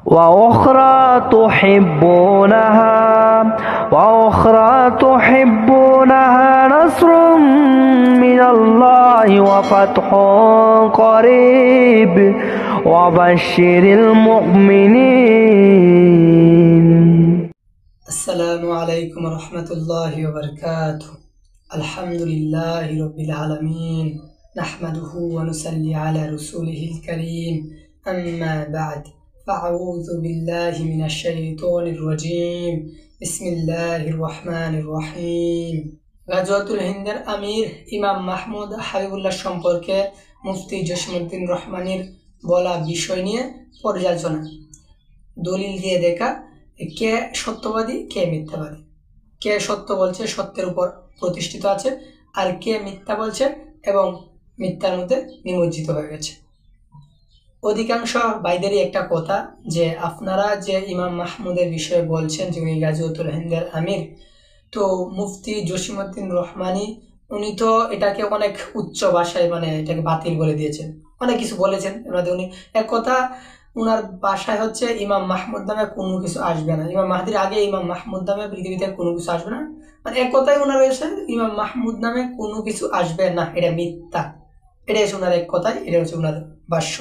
وأخرى تحبونها نصر من الله وفتح قريب وبشر المؤمنين. السلام عليكم ورحمة الله وبركاته. الحمد لله رب العالمين نحمده ونصلي على رسوله الكريم. أما بعد فأعوذ بالله من الشيطان الرجيم. بسم الله الرحمن الرحيم. গাজওয়াতুল হিন্দের আমির ইমাম মাহমুদ হাবিবুল্লাহ সম্পর্কে মুফতি জসিমউদ্দিন রহমানীর বলা বিষয় নিয়ে পর্যালোচনা। দলিল দিয়ে দেখা কে সত্যবাদী কে মিথ্যাবাদী, কে সত্য বলছে সত্যের উপর প্রতিষ্ঠিত আছে, আর কে মিথ্যা বলছে এবং মিথ্যার মধ্যে নিমজ্জিত হয়ে গেছে। অধিকাংশ ভাইদেরই একটা কথা যে আপনারা যে ইমাম মাহমুদের বিষয়ে বলছেন যে উনি গাজওয়াতুল হিন্দের আমির, তো মুফতি জসিমউদ্দিন রহমানী উনি তো এটাকে অনেক উচ্চ ভাষায় এটাকে বাতিল করে দিয়েছেন, অনেক কিছু বলেছেন। উনি এক কথা উনার বাসায় হচ্ছে ইমাম মাহমুদ নামে কোনো কিছু আসবে না, ইমাম মাহদির আগে ইমাম মাহমুদ নামে পৃথিবীতে কোনো কিছু আসবে না, এক কথায় ওনার রয়েছে ইমাম মাহমুদ নামে কোনো কিছু আসবে না, এটা মিথ্যা। এটা হচ্ছে ওনার এক কথায়, এটা হচ্ছে ওনার ভাষ্য।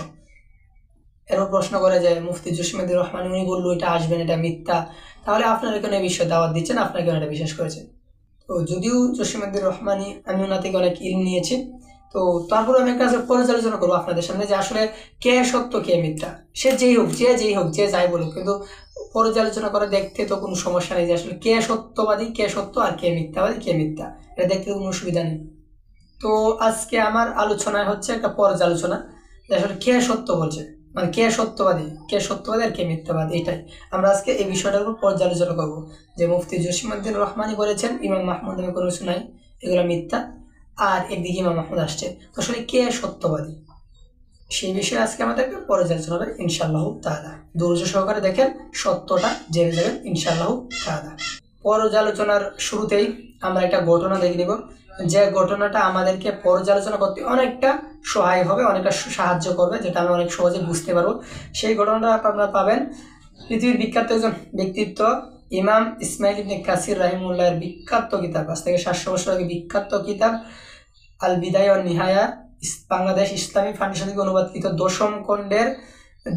এরপর প্রশ্ন করে যায় মুফতি জসিমউদ্দিন রহমানী উনি বললো এটা আসবেন, এটা মিথ্যা, তাহলে আপনারা কেন এই বিষয়ে দাওয়াত দিচ্ছেন, আপনারা কেন এটা বিশ্বাস করেছেন? তো যদিও জসিমউদ্দিন রহমানী আমি ওনার থেকে অনেক ইলম নিয়েছি, তো তারপরে আমি একটা পর্যালোচনা করবো আপনাদের সামনে যে আসলে কে সত্য কে মিথ্যা। সে যেই হোক যে যাই বলুক, কিন্তু পর্যালোচনা করে দেখতে তো কোনো সমস্যা নেই যে আসলে কে সত্যবাদী কে সত্য আর কে মিথ্যাবাদী কে মিথ্যা, এটা দেখতে কোনো অসুবিধা নেই। তো আজকে আমার আলোচনায় হচ্ছে একটা পর্যালোচনা যে আসলে কে সত্য বলছে, কে সত্যবাদী আর কে মিথ্যাবাদী, এটাই আমরা আজকে এই বিষয়টার উপর পর্যালোচনা করবো। যে মুফতি জসিমউদ্দিন রহমানী বলেছেন ইমাম মাহমুদ নামে কোনো কিছু নাই, এগুলো মিথ্যা, আর একদিকে ইমাম মাহমুদ আসছে, তো আসলে কে সত্যবাদী সেই বিষয়ে আজকে আমাদের পর্যালোচনা হবে ইনশাআল্লাহ তাআলা। ধৈর্য সহকারে দেখেন, সত্যটা জেনে যাবেন ইনশাআল্লাহ তাআলা। পর্যালোচনার শুরুতেই আমরা একটা ঘটনা দেখে নিব, যে ঘটনাটা আমাদেরকে পর্যালোচনা করতে অনেকটা সহায় হবে, অনেকটা সাহায্য করবে, যেটা আমি অনেক সহজে বুঝতে পারবো। সেই ঘটনাটা আপনারা পাবেন পৃথিবীর বিখ্যাত একজন ব্যক্তিত্ব ইমাম ইসমাইল ইবনে কাসির রাহিমাহুল্লাহর বিখ্যাত কিতাব, আজ থেকে 700 বছর আগে বিখ্যাত কিতাব আল বিদায়া ওয়ান নিহায়া, বাংলাদেশ ইসলামী ফাউন্ডেশন থেকে অনুবাদকৃত 10ম খণ্ডের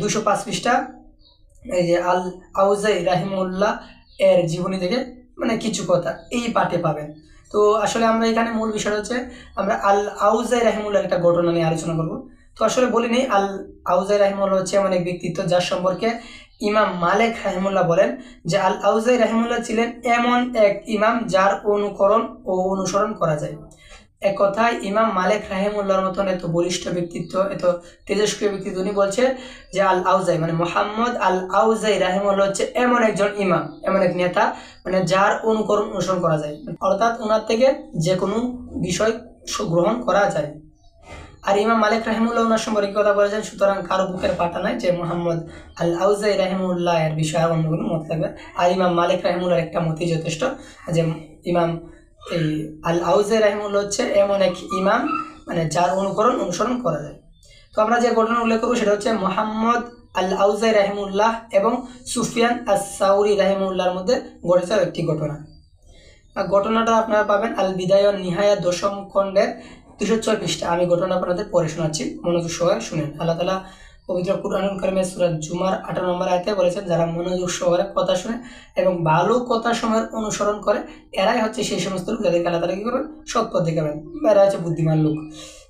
205 পৃষ্ঠা, এই যে আল আউজাই রাহিমাহুল্লাহ এর জীবনী থেকে কিছু কথা এই পাঠে পাবেন। তো আসলে আমরা এখানে মূল বিষয় হচ্ছে আমরা আল আউজাই রাহিমাহুল্লাহর একটা ঘটনা নিয়ে আলোচনা করব। তো আসলে বলি নেই, আল আউজাই রাহিমাহুল্লাহ হচ্ছে এমন এক ব্যক্তিত্ব যার সম্পর্কে ইমাম মালিক রাহিমাহুল্লাহ বলেন যে আল আউজাই রাহিমাহুল্লাহ ছিলেন এমন এক ইমাম যার অনুকরণ ও অনুসরণ করা যায়। এক কথায় ইমাম মালিক রাহিমাহুল্লাহর মতন এত বলিষ্ঠ ব্যক্তিত্ব, এত তেজস্ক্রিয় ব্যক্তিত্ব, উনি বলছে যে আল আউজাই মোহাম্মদ আল আউজাই রাহিমাহুল্লাহ হচ্ছে এমন একজন ইমাম, এমন এক নেতা যার অনুসরণ করা যায়, অর্থাৎ ওনার থেকে যে কোনো বিষয় গ্রহণ করা যায়। আর ইমাম মালিক রাহিমাহুল্লাহ ওনার সম্পর্কে কথা বলেছেন, সুতরাং কারো বুকের পাটা নাই যে মোহাম্মদ আল আউজাই রাহিমাহুল্লাহ এর বিষয়ে অন্য কোনো মত লাগবে। আর ইমাম মালিক রাহিমাহুল্লাহর একটা মতই যথেষ্ট, যে ইমাম এই আল আউজাই রাহিমাহুল্লাহ হচ্ছে এমন এক ইমাম যার অনুসরণ করা যায়। তো আমরা যে ঘটনা উল্লেখ করবো সেটা হচ্ছে মোহাম্মদ আল আউজাই রাহিমাহুল্লাহ এবং সুফিয়ান আস-সাউরি রাহিমাহুল্লাহর মধ্যে ঘটেছে একটি ঘটনা। ঘটনাটা আপনারা পাবেন আল বিদায়া ওয়ান নিহায়া 10ম খণ্ডের 206 পৃষ্ঠা। আমি ঘটনা আপনাদের পড়ে শোনাচ্ছি, মনোযোগ সহকারে শুনেন। আল্লাহ তাআলা পবিত্র কুরআনুল কারীমে সূরা জুমার 18 নম্বর আয়াতে বলেছেন, যারা মনোযোগ সহকারে কথা শুনে এবং ভালো কথা সময়ের অনুসরণ করে এরাই হচ্ছে সেই সমস্ত লোক যাদেরকে আল্লাহ তাআলা কি করবেন, সৎ পথ দেখাবেন, এরা হচ্ছে বুদ্ধিমান লোক।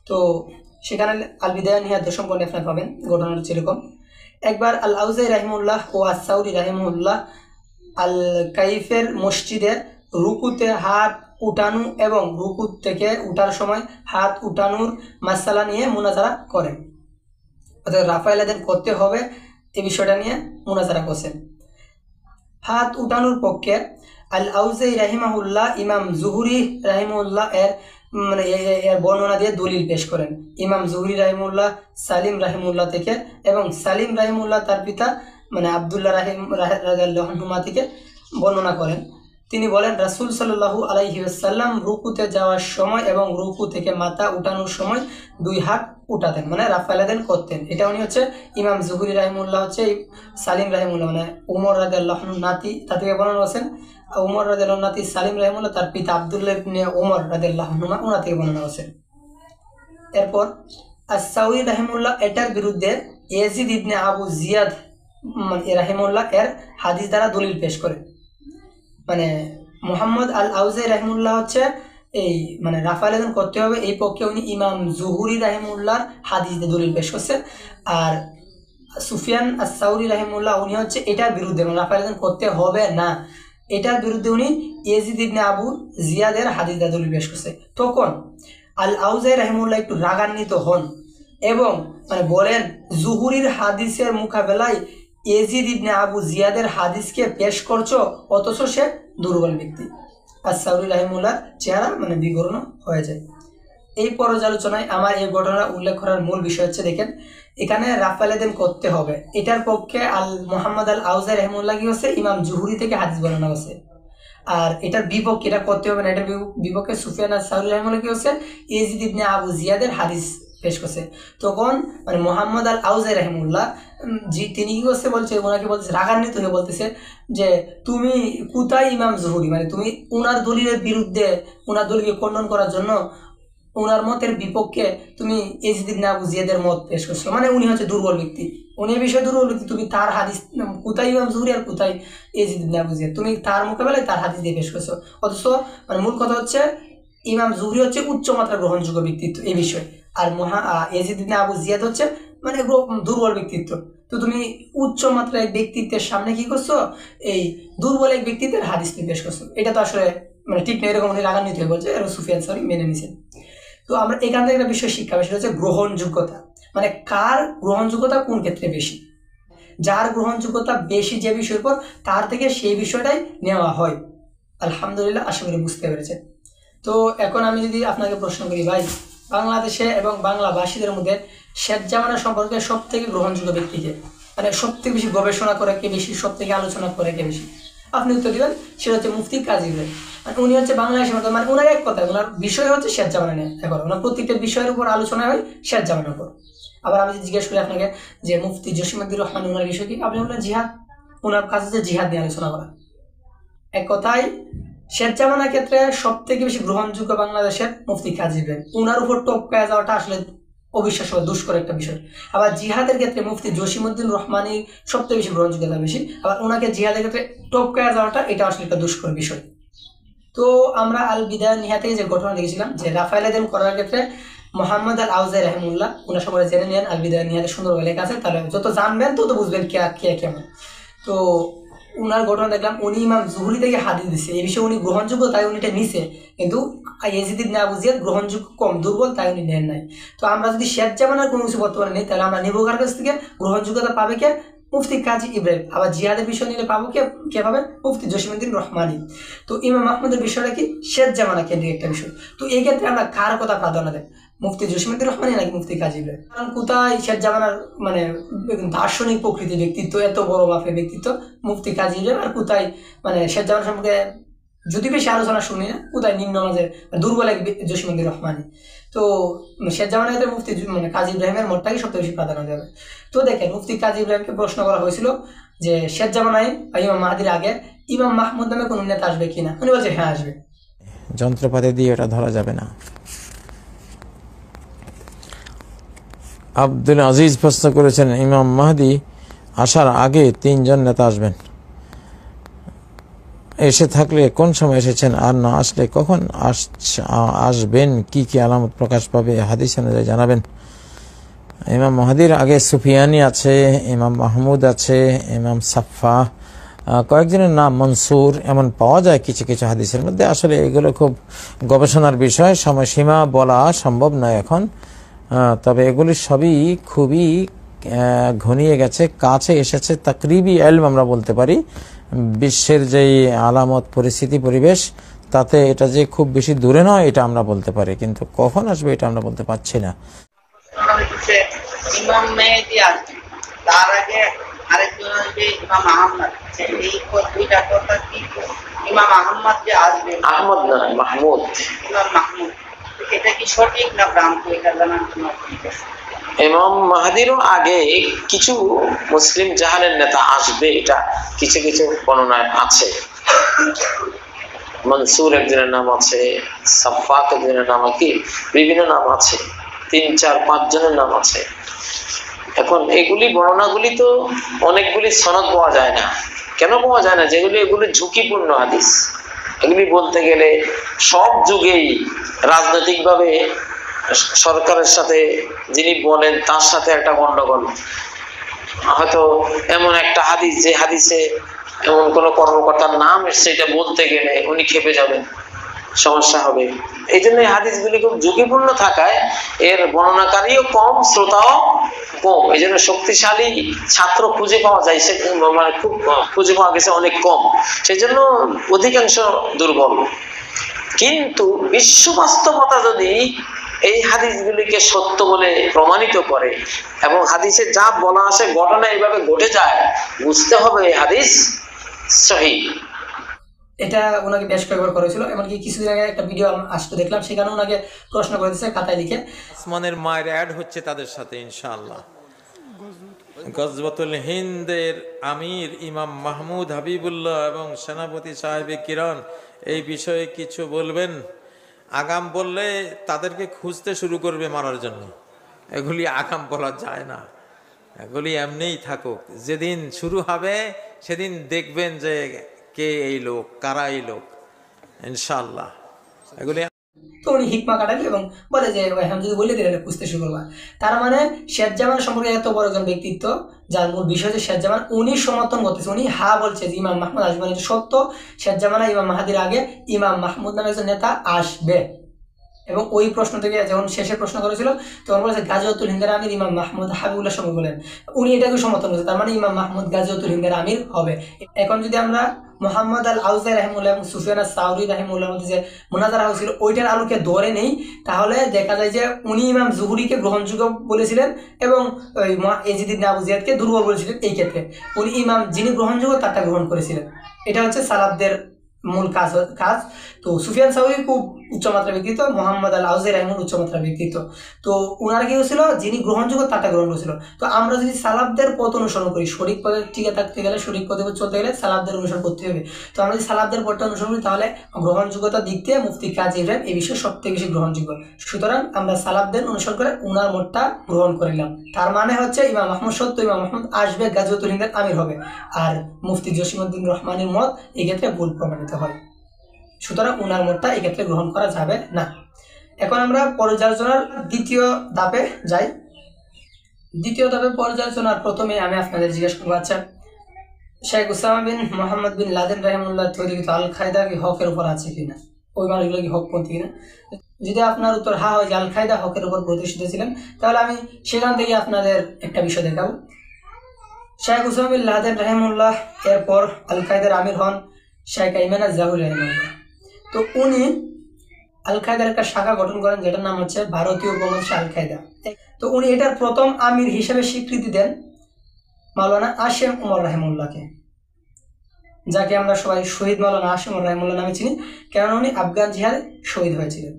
তো সেখানে আল বিদায়া নিহায়া 10ম খণ্ডে আপনারা পাবেন। ঘটনাটা হচ্ছে এরকম, একবার আল আউজাই রাহিমাহুল্লাহ ও আস-সাউরি রাহিমাহুল্লাহ আল কাইফের মসজিদে রুকুতে হাত উঠানো এবং রুকু থেকে উঠার সময় হাত উঠানোর মাসালা নিয়ে মুনাজারা করেন, অর্থাৎ রাফাইল আদান করতে হবে এই বিষয়টা নিয়ে মুনাজারা করছেন। হাত উঠানোর পক্ষে আল আউজাই রাহিমাহুল্লাহ ইমাম জুহরি রাহিমাহুল্লাহ এর বর্ণনা দিয়ে দলিল পেশ করেন। ইমাম জুহরি রাহিমাহুল্লাহ সালিম রাহিমাহুল্লাহ থেকে এবং সালিম রাহিমাহুল্লাহ তার পিতা আব্দুল্লাহ রাদিয়াল্লাহু আনহুমা থেকে বর্ণনা করেন তিনি বলেন রাসূল সাল্লাল্লাহু আলাইহি ওয়াসাল্লাম রুকুতে যাওয়ার সময় এবং রুকু থেকে মাথা উঠানোর সময় দুই হাত উঠাতেন, মানে রাফালাদেন করতেন। এটা উনি হচ্ছে ইমাম জুহরি রাহিমাহুল্লাহ হচ্ছে সালিম রাহিমাহুল্লাহ মানে উমর রাদিয়াল্লাহু আনহু নাতি, তা থেকে বর্ণনা করেছেন। উমর রাদিয়াল্লাহু নাতি সালিম রাহিমাহুল্লাহ তার পিতা আব্দুল্লাহ ইবনে উমর রাদিয়াল্লাহু আনহু ওনা থেকে বর্ণনা করেছেন। এরপর আস-সাউরি রাহিমাহুল্লাহ এটার বিরুদ্ধে ইয়াজিদ ইবনে আবু জিয়াদ রাহিমাহুল্লাহ এর হাদিস দ্বারা দলিল পেশ করে। মানে মুহাম্মদ আল আউজাই রাহিমাহুল্লাহ হচ্ছে এই মানে রাফালাদান করতে হবে এই পক্ষে উনি ইমাম জুহুরি রাহিমাহুল্লাহর হাদিস দিয়ে দলিল পেশ করছে। আর সুফিয়ান আস-সাউরি রাহিমাহুল্লাহ উনি হচ্ছে এটার বিরুদ্ধে, মানে রাফালাদান করতে হবে না এটার বিরুদ্ধে উনি ইয়াজিদ ইবনে আবু জিয়াদের হাদিস দিয়ে দলিল পেশ করছে। তখন আল আউজাই রাহিমাহুল্লাহ একটু রাগান্বিত হন এবং মানে বলেন জুহুরির হাদিসের মোকাবেলায় ইয়াজিদ ইবনে আবু জিয়াদের হাদিসকে পেশ করছো, অথচ সে দুর্বল ব্যক্তি। আস-সাউরি রাহিমাহুল্লাহ চেহারা মানে বিগড়ন হয়ে যায়। এই পর্যালোচনায় আমার এই ঘটনা উল্লেখ করার মূল বিষয় হচ্ছে, দেখেন এখানে রাফালাদান করতে হবে এটার পক্ষে মুহাম্মদ আল আউজাই রাহিমাহুল্লাহ কি হচ্ছে ইমাম জুহুরি থেকে হাদিস বর্ণনা করছে। আর এটার বিপক্ষে এটা করতে হবে না, এটার বিপক্ষে সুফিয়ান আস-সাউরি রাহিমাহুল্লাহ কি হচ্ছে ইয়াজিদ ইবনে আবু জিয়াদের হাদিস পেশ করছে। তখন মানে মুহাম্মদ আল আউজাই রাহিমাহুল্লাহ তিনি কি করছে বলছে, ওনাকে বলছে রাগান্বিত হয়ে বলতেছে যে তুমি কোথায় ইমাম জুহুরি, মানে তুমি উনার দলিলের বিরুদ্ধে উনার দলিলকে খণ্ডন করার জন্য উনার মতের বিপক্ষে তুমি ইয়াজিদ ইবনে আবু জিয়াদের মত পেশ করছো, মানে উনি হচ্ছে দুর্বল ব্যক্তি, উনি এই বিষয়ে দুর্বল ব্যক্তি, তুমি তার হাদিস কোথায় ইমাম জুহুরি আর কোথায় ইয়াজিদ ইবনে আবু জিয়াদ, তুমি তার মোকাবেলায় তার হাদিস দিয়ে পেশ করছো। অথচ মানে মূল কথা হচ্ছে ইমাম জুহুরি হচ্ছে উচ্চমাত্রা গ্রহণযোগ্য ব্যক্তিত্ব এই বিষয়, আর ইয়াজিদ ইবনে আবু জিয়াদ হচ্ছে মানে দুর্বল ব্যক্তিত্ব। তো তুমি উচ্চ মাত্রার এক ব্যক্তিত্বের সামনে কি করছো, এই দুর্বল এক ব্যক্তিত্বের হাদিস তুমি পেশ করছো, এটা তো আসলে মানে ঠিক নেই। এরকম উনি রাগান্বিত হয়ে বলছে, আর সুফিয়ান সাউরি মেনে নিছেন। তো আমরা এখান থেকে একটা বিষয় শিক্ষা সেটা হচ্ছে গ্রহণযোগ্যতা, মানে কার গ্রহণযোগ্যতা কোন ক্ষেত্রে বেশি, যার গ্রহণযোগ্যতা বেশি যে বিষয়ের পর তার থেকে সেই বিষয়টাই নেওয়া হয়। আলহামদুলিল্লাহ, আশা করি বুঝতে পেরেছেন। তো এখন আমি যদি আপনাকে প্রশ্ন করি, ভাই বাংলাদেশে এবং বাংলাভাষীদের মধ্যে শেখ জামানা সম্পর্কে সব থেকে গ্রহণযোগ্য ব্যক্তিকে, মানে সব থেকে বেশি গবেষণা করে কে বেশি, সব থেকে আলোচনা করে কে বেশি, আপনি উত্তর দিবেন সেটা হচ্ছে মুফতি কাজী ভাই। মানে উনি হচ্ছে বাংলাদেশের মতো, মানে ওনার এক কথা ওনার বিষয় হচ্ছে শেখ জামানা নিয়ে এখন ওনার প্রত্যেকটা বিষয়ের উপর আলোচনা হয় শেখ জামানার উপর। আবার আমি জিজ্ঞেস করি আপনাকে যে মুফতি জসিমউদ্দিন রহমান ওনার বিষয় কি, আপনি বললেন জিহাদ, ওনার কাজ হচ্ছে জিহাদ নিয়ে আলোচনা করা। এক কথায় শেখ জামানার ক্ষেত্রে সব থেকে বেশি গ্রহণযোগ্য বাংলাদেশের মুফতি কাজী ভাই, ওনার উপর টপকায় যাওয়াটা আসলে অবিশ্বাস্য দুষ্কর একটা বিষয়। আবার জিহাদের ক্ষেত্রে মুফতি জসিমউদ্দিন রহমানের সবথেকে বেশি গ্রহণযোগ্যতা বেশি, আবার ওনাকে জিহাদের ক্ষেত্রে টপকায় যাওয়াটা এটা আসলে একটা দুষ্কর বিষয়। তো আমরা আল বিদায়া নিহা থেকে যে ঘটনা দেখেছিলাম যে রাফালাদান করার ক্ষেত্রে মুহাম্মদ আল আউজাই রাহিমাহুল্লাহ ওনার সম্পর্কে জেনে নেন, আল বিদায়া নিহাতে সুন্দরভাবে লেখা আছে, তাহলে যত জানবেন তত বুঝবেন কে কেমন। তো উনার ঘটনা দেখলাম উনি ইমাম জুহুরি থেকে হাদিস দিচ্ছে, এই বিষয়ে উনি গ্রহণযোগ্য তাই উনি এটা নিছে, কিন্তু ইয়াজিদ ইবনে আবু জিয়াদ গ্রহণযোগ্য কম, দুর্বল তাই উনি নেন নাই। তো আমরা যদি শেখ জামানার কোনো কিছু বর্তমানে নেই, তাহলে আমরা নেবো কার কাছ থেকে, গ্রহণযোগ্যতা পাবে কে, মুফতি কাজী ইব্রাহিম। আবার জিহাদের বিষয় নিলে পাবো কে পাবে, মুফতি জসিমউদ্দিন রহমানি। তো ইমাম আহমদের বিষয়টা কি, শেখ জামানা কেন্দ্রিক একটা বিষয়। তো এই ক্ষেত্রে আমরা কার কথা প্রাধান্য দেব, মুফতি জসিমউদ্দিন রহমানি নাকি মুফতি কাজী ইব্রাহিম? কারণ কোথায় শেখ জামানার মানে দার্শনিক প্রকৃতি ব্যক্তিত্ব, এত বড় মাপের ব্যক্তিত্ব মুফতি কাজী ইব্রাহিম, আর কোথায় মানে শেখ জামানা সম্পর্কে যদি বেশি আলোচনা শুনি না, কোথায় নিম্ন মাঝের দুর্বল এক জসিমউদ্দিন রহমানি। তো শেখ জামানের ক্ষেত্রে মুফতি মানে কাজী ইব্রাহিমের মতটাকে সবথেকে বেশি প্রাধান্য দেবে। তো দেখেন মুফতি কাজী ইব্রাহিমকে প্রশ্ন করা হয়েছিল যে শেখ জামানায় বা ইমাম মাহাদির আগে ইমাম মাহমুদ নামে কোন নেতা আসবে কিনা, উনি বলছে হ্যাঁ আসবে। যন্ত্রপাতি দিয়ে এটা ধরা যাবে না। আব্দুল আজিজ প্রশ্ন করেছেন, ইমাম মাহদি আসার আগে 3 জন নেতা আসবেন, এসে থাকলে কোন সময় এসেছেন, আর না আসলে কখন আসবেন, কি কি আলামত প্রকাশ পাবে, হাদিস অনুযায়ী জানাবেন। ইমাম মাহদির আগে সুফিয়ানি আছে, ইমাম মাহমুদ আছে, ইমাম সাফা, কয়েকজনের নাম মনসুর এমন পাওয়া যায় কিছু কিছু হাদিসের মধ্যে। আসলে এগুলো খুব গবেষণার বিষয়, সময়সীমা বলা সম্ভব নয় এখন। তবে এগুলি সবই খুবই ঘনিয়ে গেছে, কাছে এসেছে, তাকরিবি ইলম আমরা বলতে পারি। বিশ্বের যেই আলামত পরিস্থিতি পরিবেশ, তাতে এটা যে খুব বেশি দূরে নয় এটা আমরা বলতে পারি, কিন্তু কখন আসবে এটা আমরা বলতে পারছি না। ইমাম মেহেদী আসবে, তার আগে আরেকজন আসবে ইমাম আহমদ, এই দুইটা কথা কি ইমাম আহমদ যে আসবে, আহমদ না, মাহমুদ। ইমাম মাহমুদ, এটা কি সঠিক না ভ্রান্ত, এটা জানার জন্য ঠিক আছে। ইমাম মাহাদিরও আগে কিছু মুসলিম জাহানের নেতা আসবে, এটা কিছু কিছু বর্ণনায় আছে। মনসুর একজনের নাম আছে, সাফাক একজনের নাম, কি বিভিন্ন নাম আছে, 3, 4, 5 জনের নাম আছে। এখন এগুলি বর্ণনাগুলি তো অনেকগুলি সনদ পাওয়া যায় না। কেন পাওয়া যায় না? এগুলি ঝুঁকিপূর্ণ হাদিস। এগুলি বলতে গেলে সব যুগেই রাজনৈতিকভাবে সরকারের সাথে যিনি বলেন তার সাথে একটা গন্ডগোল, হয়তো এমন একটা হাদিস যে হাদিসে এমন কোন কর্মকর্তার নাম সেটা বলতে গেলে উনি খেপে যাবেন, সমস্যা হবে। এই জন্য এই হাদিসগুলি খুব ঝুঁকিপূর্ণ থাকায় এর বর্ণনাকারীও কম, শ্রোতাও কম। এই জন্য শক্তিশালী ছাত্র খুঁজে পাওয়া যায়, সে মানে খুব খুঁজে পাওয়া গেছে অনেক কম, সেই জন্য অধিকাংশ দুর্বল। কিন্তু বিশ্ব বাস্তবতা যদি এই হাদিসগুলিকে সত্য বলে প্রমাণিত করে এবং হাদিসে যা বলা আছে ঘটনা এইভাবে ঘটে যায়, বুঝতে হবে এই হাদিস সহিহ। এটা ওনাকে বেশ কয়েকবার করেছিল, এমনকি কিছুদিন আগে একটা ভিডিও আসতে দেখলাম, সেখানে ওনাকে প্রশ্ন করে দিচ্ছে খাতায় লিখে। আসমানের মায়ের অ্যাড হচ্ছে তাদের সাথে ইনশাআল্লাহ। গজওয়াতুল হিন্দের আমির ইমাম মাহমুদ হাবিবুল্লাহ এবং সেনাপতি সাহেবে কিরণ এই বিষয়ে কিছু বলবেন। আগাম বললে তাদেরকে খুঁজতে শুরু করবে মারার জন্য। এগুলি আগাম বলা যায় না, এগুলি এমনিই থাকুক। যেদিন শুরু হবে সেদিন দেখবেন যে কে এই লোক, কারা এই লোক, ইনশাআল্লাহ। এগুলি তো উনি হিকমা কাটাবে এবং বলে যে এখন যদি বলে দিলে খুঁজতে শুরু করবা। তার মানে শেরজামান সম্পর্কে এত বড় একজন ব্যক্তিত্ব, যার মূল বিষয় যে শেরজামান, উনি সমর্থন করতেছে, উনি হা বলছে যে ইমাম মাহমুদ আসবেন, এটা সত্য। শেরজামানা ইমাম মাহাদির আগে ইমাম মাহমুদ নামে একজন নেতা আসবে। এবং ওই প্রশ্ন থেকে যখন শেষে প্রশ্ন করেছিল তখন বলেছে গাজওয়াতুল হিন্দের আমির ইমাম মাহমুদ হাবিবুল্লাহ সম্পর্কে বলেন, উনি এটাকে সমর্থন করেছে। তার মানে ইমাম মাহমুদ গাজওয়াতুল হিন্দের আমির হবে। এখন যদি আমরা মোহাম্মদ আল আউজাই রাহিমুল্লাহ এবং সুফিয়ান আস-সাউরি রাহিমুল্লাহর মধ্যে যে মুনাজারা হয়েছিল ওইটার আলোকে ধরে নেই, তাহলে দেখা যায় যে উনি ইমাম জুহরিকে গ্রহণযোগ্য বলেছিলেন এবং ইয়াজিদ ইবনে আবু জিয়াদকে দুর্বল বলেছিলেন। এই ক্ষেত্রে উনি ইমাম যিনি গ্রহণযোগ্য তারটা গ্রহণ করেছিলেন। এটা হচ্ছে সালাফদের মূল কাজ। তো সুফিয়ান সাউরি খুব উচ্চমাত্রা ব্যক্তিত্ব, মোহাম্মদ আল আউজাই রাহিমুল উচ্চমাত্রা ব্যক্তিত্ব। তো ওনারা কি হয়েছিল, যিনি গ্রহণযোগ্য তারটা গ্রহণ করেছিল। তো আমরা যদি সালাফদের পথ অনুসরণ করি, সঠিক পথে টিকে থাকতে গেলে, সঠিক পথে চলতে গেলে সালাফদের অনুসরণ করতে হবে। তো আমরা যদি সালাফদের পথটা অনুসরণ করি তাহলে গ্রহণযোগ্যতার দিক থেকে মুফতি কাজী ইব্রাহিম এই বিষয়ে সবথেকে বেশি গ্রহণযোগ্য। সুতরাং আমরা সালাফদের অনুসরণ করে উনার মতটা গ্রহণ করিলাম। তার মানে হচ্ছে ইমাম মাহমুদ সত্য, ইমাম মাহমুদ আসবে, গাজওয়াতুল হিন্দের আমির হবে। আর মুফতি জসিমউদ্দিন রহমানের মত এই ক্ষেত্রে ভুল প্রমাণিত হয়। সুতরাং উনার মতটা এই ক্ষেত্রে গ্রহণ করা যাবে না। এখন আমরা পর্যালোচনার দ্বিতীয় ধাপে যাই। দ্বিতীয় ধাপে পর্যালোচনার প্রথমে আমি আপনাদের জিজ্ঞেস করবো, আচ্ছা শেখ উসামা বিন মোহাম্মদ বিন লাদেন রাহিমাহুল্লাহ তৈরিকৃত আল কায়দা কি হকের উপর আছে কিনা, ওই মানুষগুলো কি হকপন্থী কিনা? যদি আপনার উত্তর হা হয় যে আল কায়দা হকের উপর প্রতিষ্ঠিত ছিলেন, তাহলে আমি সেখান থেকে আপনাদের একটা বিষয় দেখাবো। শেখ উসামা বিন লাদেন রাহিমাহুল্লাহ এরপর আল কায়দার আমির হন শেখ আইমান আজ-জাহুরি রাহিমাহুল্লাহ। তো উনি আল কায়দার একটা শাখা গঠন করেন যেটার নাম হচ্ছে ভারতীয় উপমহাদেশে আল কায়দা। তো উনি এটার প্রথম আমির হিসেবে স্বীকৃতি দেন মাওলানা আসিম উমর রাহিমাহুল্লাহকে, যাকে আমরা সবাই শহীদ মাওলানা আসিম উমর রাহিমাহুল্লাহ নামে চিনি, কেননা উনি আফগান জিহাদে শহীদ হয়েছিলেন।